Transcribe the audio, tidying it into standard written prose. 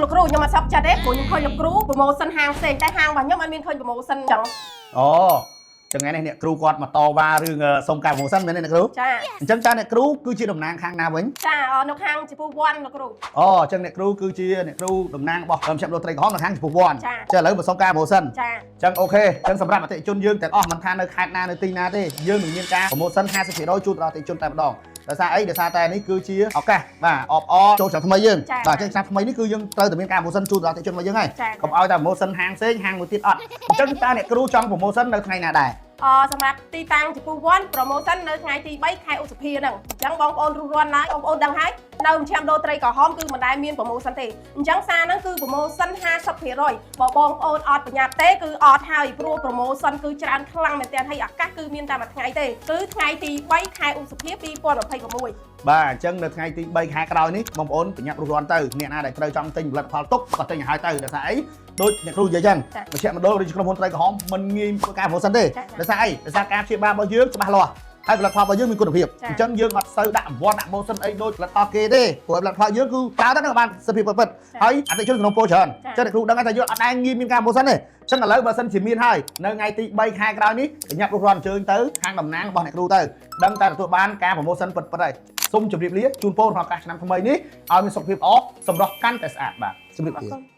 លោកគ្រូខ្ញុំអត់សប្ចិត្តទេព្រោះខ្ញុំឃើញលោកគ្រូប្រម៉ូសិនហាងផ្សេងតែហាងរបស់ខ្ញុំអត់មានឃើញប្រម៉ូសិនចឹងអូចឹងថ្ងៃនេះអ្នកគ្រូគាត់មកតវ៉ារឿងសុំការប្រម៉ូសិនមែនទេអ្នកគ្រូចាអញ្ចឹងតើអ្នកគ្រូគឺជាតំណាងខាងណាវិញចានៅខាងចំពោះវ័នលោកគ្រូអូអញ្ចឹងអ្នកគ្រូគឺជាអ្នកគ្រូតំណាងរបស់ក្រុមឈ្មោះលោត្រីក្រហមនៅខាងចំពោះវ័នចឹងឥឡូវមកសុំការប្រម៉ូសិនចាអញ្ចឹងអូខេអញ្ចឹងសម្រាប់អតិថិជនយើងទាំងអស់មិនថានៅខេត្តណានៅទីណាទេយើងនឹងមានការប្រម៉ូសិន 50% ជូនដល់អតិថិជនតែម្ដងដោយសារអីដោយសារតែនេះគឺជាឱកាសបាទអបអរចូលឆ្នាំថ្មីយើងបាទអញ្ចឹងឆ្នាំថ្មីនេះគឺយើងត្រូវតែមានការប្រម៉ូសិនជូនដល់អតិថិជនរបស់យើងហើយកុំឲ្យតែប្រម៉ូសិនហាងផ្សេងហាងមួយទៀតអត់អញ្ចឹងតើអ្នកគ្រូចង់ប្រម៉ូសិននៅថ្ងៃណាដែរសម្រាប់ទីតាំងចំពោះវ័នប្រម៉ូសិននៅថ្ងៃទី3ខែឧសភាហ្នឹងអញ្ចឹងបងប្អូនរួសរាន់ឡើយបងប្អូនដឹងហើយនៅមជ្ឈមណ្ឌលត្រីក្រហមគឺមិនដែលមានប្រម៉ូសិនទេអញ្ចឹងសារហ្នឹងគឺប្រម៉ូសិន 50% បើបងប្អូនអត់ប្រញាប់ទេគឺអត់ហើយព្រោះប្រម៉ូសិនគឺច្រើនខ្លាំងមែនទែនហើយឱកាសគឺមានតែមួយថ្ងៃទេគឺថ្ងៃទី3ខែឧសភា2026បាទអញ្ចឹងនៅថ្ងៃទី3ខែក្រោយនេះបងប្អូនប្រញាប់រួសរាន់ទៅអ្នកណាដែលត្រូវចង់ទិញផលិតផលទុកក៏ទិញឲ្យហើយទៅដោយសារអីដូចអ្នកគ្រូនិយាយចឹងមជ្ឈមណ្ឌលឬក្រុមហ៊ុនត្រីក្រហមមិនងាយធ្វើការប្រម៉ូសិនទេដោយសារអីដោយសារការព្យាបាលរបស់យើងច្បាស់លាស់ហើយផលិតផលរបស់យើងមានគុណភាពអញ្ចឹងយើងអត់សូវដាក់អង្វត្តដាក់ម៉ូសិនអីដូចផលិតផលគេទេព្រោះផលិតផលយើងគឺប្រើទៅនឹងបានសុខភាពពិតហើយអតិថិជនក្នុងពលច្រើនអញ្ចឹងអ្នកគ្រូដឹងថាយើងអត់ដែរងាយមានការម៉ូសិនទេអញ្ចឹងឥឡូវបើសិនជាមានហើយនៅថ្ងៃទី3ខែក្រោយនេះប្រញាប់រួសរាន់អញ្ជើញទៅខាងតំណាងរបស់អ្នកគ្រូទៅដឹងតែទទួលបានការប្រម៉ូសិនពិតៗហើយសូមជម្រាបលាជូនពរក្នុងឱកាសឆ្នាំថ្មីនេះឲ្យមានសុខភាពល្អសម្រស់កាន់តែស្អាតបាទជម្រាបលា